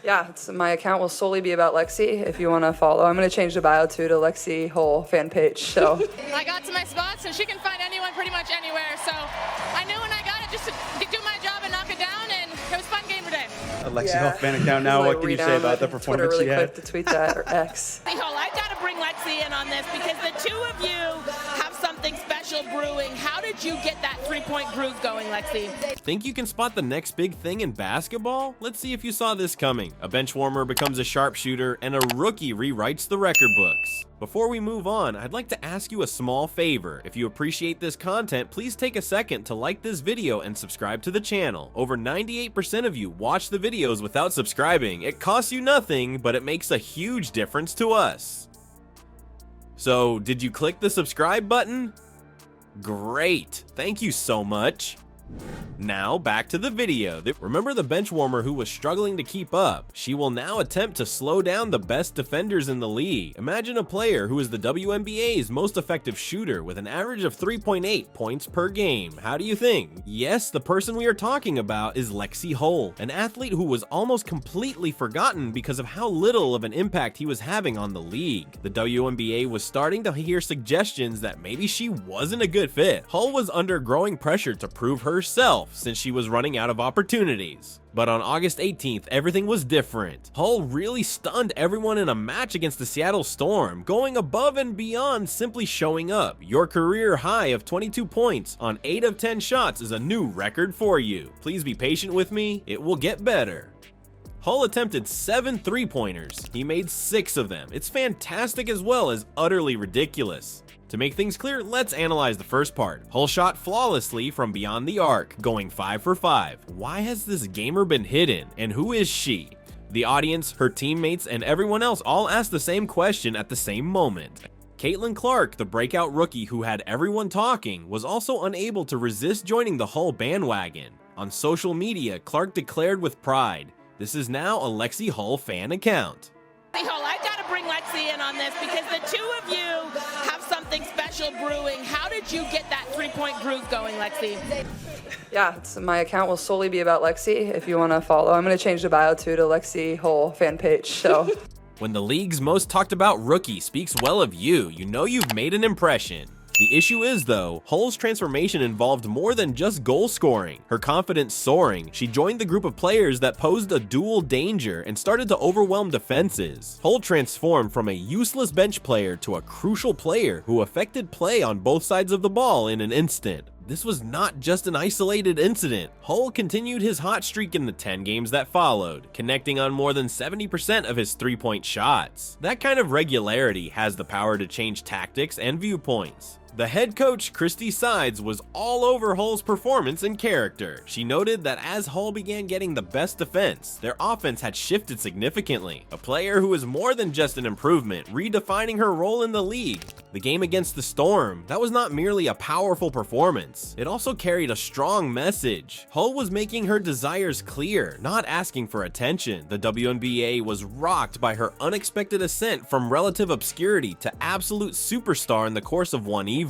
Yeah, my account will solely be about Lexie if you want to follow. I'm going to change the bio to Lexie Hull fan page. So I got to my spot, so she can find anyone pretty much anywhere. So I knew when I got it just to do my job and knock it down, and it was a fun game today. A Lexie Hull fan account now. What can you say about the performance Twitter she really had? quick to tweet that, or X. Hull, I've got to bring Lexie in on this because the two of you have something special brewing. How did you get that three-point groove going, Lexie? Think you can spot the next big thing in basketball? Let's see if you saw this coming. A bench warmer becomes a sharpshooter, and a rookie rewrites the record books. Before we move on, I'd like to ask you a small favor. If you appreciate this content, please take a second to like this video and subscribe to the channel. Over 98% of you watch the videos without subscribing. It costs you nothing, but it makes a huge difference to us. So, did you click the subscribe button? Great, thank you so much. Now back to the video. Remember the bench warmer who was struggling to keep up? She will now attempt to slow down the best defenders in the league. Imagine a player who is the WNBA's most effective shooter with an average of 3.8 points per game. How do you think? Yes, the person we are talking about is Lexie Hull, an athlete who was almost completely forgotten because of how little of an impact he was having on the league. The WNBA was starting to hear suggestions that maybe she wasn't a good fit. Hull was under growing pressure to prove herself since she was running out of opportunities. But on August 18th, everything was different. Hull really stunned everyone in a match against the Seattle Storm, going above and beyond simply showing up. Your career high of 22 points on 8 of 10 shots is a new record for you. Please be patient with me, it will get better. Hull attempted 7 3-pointers. He made 6 of them. It's fantastic as well as utterly ridiculous. To make things clear, let's analyze the first part. Hull shot flawlessly from beyond the arc, going 5 for 5. Why has this gamer been hidden, and who is she? The audience, her teammates, and everyone else all asked the same question at the same moment. Caitlin Clark, the breakout rookie who had everyone talking, was also unable to resist joining the Hull bandwagon. On social media, Clark declared with pride, "This is now a Lexie Hull fan account." Hull, I've got to bring Lexie in on this because the two of you have something special brewing. How did you get that three-point groove going, Lexie? Yeah, my account will solely be about Lexie if you want to follow. I'm going to change the bio to Lexie Hull fan page. So when the league's most talked about rookie speaks well of you, you know you've made an impression. The issue is, though, Hull's transformation involved more than just goal scoring. Her confidence soaring, she joined the group of players that posed a dual danger and started to overwhelm defenses. Hull transformed from a useless bench player to a crucial player who affected play on both sides of the ball in an instant. This was not just an isolated incident. Hull continued his hot streak in the 10 games that followed, connecting on more than 70% of his three-point shots. That kind of regularity has the power to change tactics and viewpoints. The head coach, Christy Sides, was all over Hull's performance and character. She noted that as Hull began getting the best defense, their offense had shifted significantly. A player who is more than just an improvement, redefining her role in the league. The game against the Storm, that was not merely a powerful performance. It also carried a strong message. Hull was making her desires clear, not asking for attention. The WNBA was rocked by her unexpected ascent from relative obscurity to absolute superstar in the course of one evening.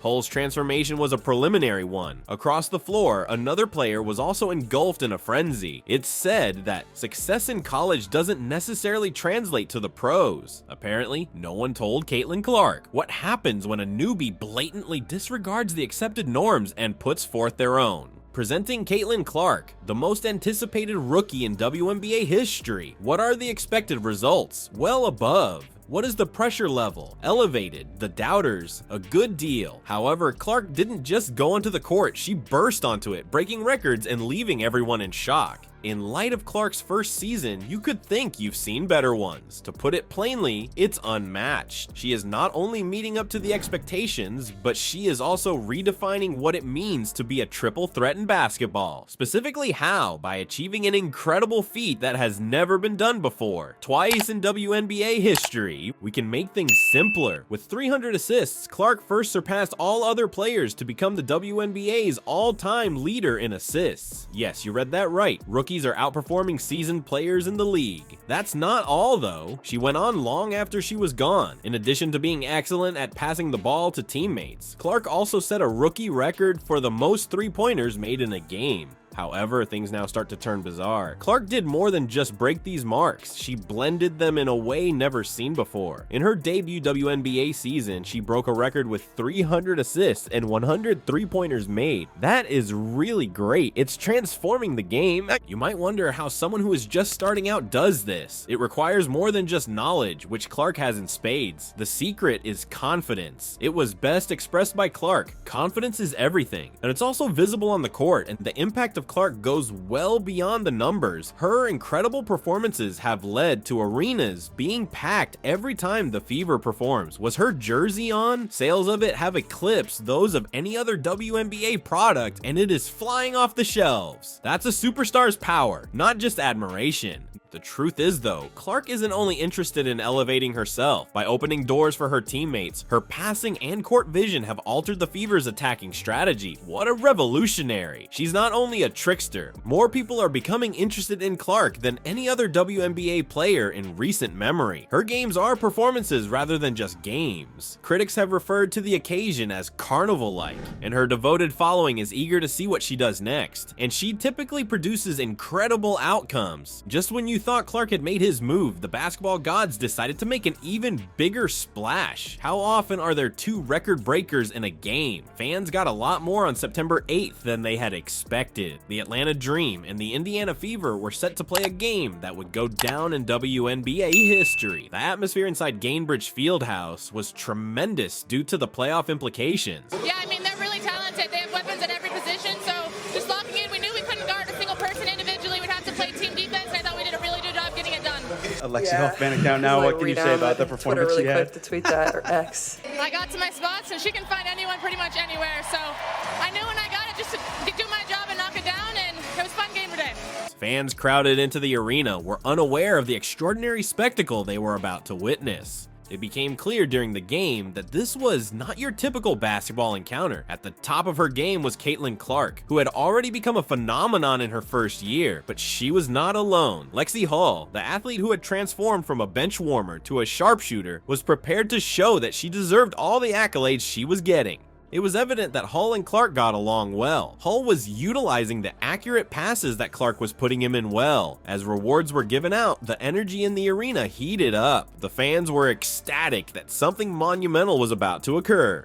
Hull's transformation was a preliminary one. Across the floor, another player was also engulfed in a frenzy. It's said that success in college doesn't necessarily translate to the pros. Apparently, no one told Caitlin Clark. What happens when a newbie blatantly disregards the accepted norms and puts forth their own? Presenting Caitlin Clark, the most anticipated rookie in WNBA history. What are the expected results? Well above. What is the pressure level? Elevated. The doubters? A good deal. However, Clark didn't just go onto the court, she burst onto it, breaking records and leaving everyone in shock. In light of Clark's first season, you could think you've seen better ones. To put it plainly, it's unmatched. She is not only meeting up to the expectations, but she is also redefining what it means to be a triple threat in basketball. Specifically how? By achieving an incredible feat that has never been done before. Twice in WNBA history, we can make things simpler. With 300 assists, Clark first surpassed all other players to become the WNBA's all-time leader in assists. Yes, you read that right. Rookies are outperforming seasoned players in the league. That's not all though. She went on long after she was gone. In addition to being excellent at passing the ball to teammates, Clark also set a rookie record for the most three-pointers made in a game. However, things now start to turn bizarre. Clark did more than just break these marks. She blended them in a way never seen before. In her debut WNBA season, she broke a record with 300 assists and 100 three-pointers made. That is really great. It's transforming the game. You might wonder how someone who is just starting out does this. It requires more than just knowledge, which Clark has in spades. The secret is confidence. It was best expressed by Clark. Confidence is everything, and it's also visible on the court, and the impact of Clark goes well beyond the numbers. Her incredible performances have led to arenas being packed every time the Fever performs. Was her jersey on? Sales of it have eclipsed those of any other WNBA product, and it is flying off the shelves. That's a superstar's power, not just admiration. The truth is though, Clark isn't only interested in elevating herself. By opening doors for her teammates, her passing and court vision have altered the Fever's attacking strategy. What a revolutionary! She's not only a trickster, more people are becoming interested in Clark than any other WNBA player in recent memory. Her games are performances rather than just games. Critics have referred to the occasion as carnival-like, and her devoted following is eager to see what she does next. And she typically produces incredible outcomes. Just when you thought Clark had made his move, the basketball gods decided to make an even bigger splash. How often are there two record breakers in a game? Fans got a lot more on September 8th than they had expected. The Atlanta Dream and the Indiana Fever were set to play a game that would go down in WNBA history. The atmosphere inside Gainbridge Fieldhouse was tremendous due to the playoff implications. Yeah, I mean, they're really talented. They have weapons at every position, so just locking in, we knew we couldn't guard a single person individually. We'd have to play team defense, and I thought we did a really good job getting it done. A Lexie Health fan account now. What can you say about the performance Twitter she really had? quick to tweet that, or X. I got to my spots, and she can find anyone pretty much anywhere, so I knew when I got it just to do my job and knock it down, and it was a fun game today. Fans crowded into the arena were unaware of the extraordinary spectacle they were about to witness. It became clear during the game that this was not your typical basketball encounter. At the top of her game was Caitlin Clark, who had already become a phenomenon in her first year, but she was not alone. Lexie Hall, the athlete who had transformed from a bench warmer to a sharpshooter, was prepared to show that she deserved all the accolades she was getting. It was evident that Hull and Clark got along well. Hull was utilizing the accurate passes that Clark was putting him in well. As rewards were given out, the energy in the arena heated up. The fans were ecstatic that something monumental was about to occur.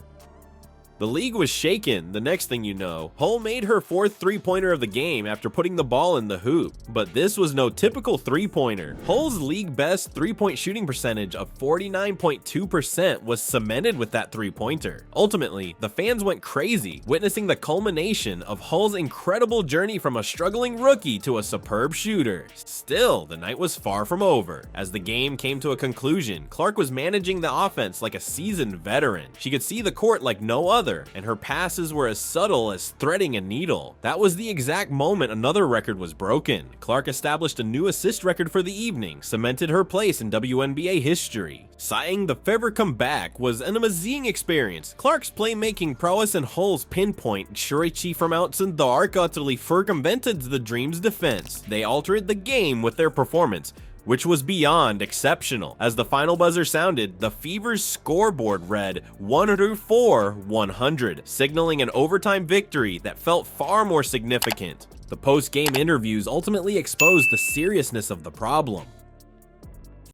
The league was shaken. The next thing you know, Hull made her fourth three-pointer of the game after putting the ball in the hoop. But this was no typical three-pointer. Hull's league-best three-point shooting percentage of 49.2% was cemented with that three-pointer. Ultimately, the fans went crazy, witnessing the culmination of Hull's incredible journey from a struggling rookie to a superb shooter. Still, the night was far from over. As the game came to a conclusion, Clark was managing the offense like a seasoned veteran. She could see the court like no other, and her passes were as subtle as threading a needle. That was the exact moment another record was broken. Clark established a new assist record for the evening, cemented her place in WNBA history. Sighing the Fever comeback was an amazing experience. Clark's playmaking prowess and Hull's pinpoint Shurichi from outside the arc utterly circumvented the Dream's defense. They altered the game with their performance, which was beyond exceptional. As the final buzzer sounded, the Fever's scoreboard read 104-100, signaling an overtime victory that felt far more significant. The post-game interviews ultimately exposed the seriousness of the problem.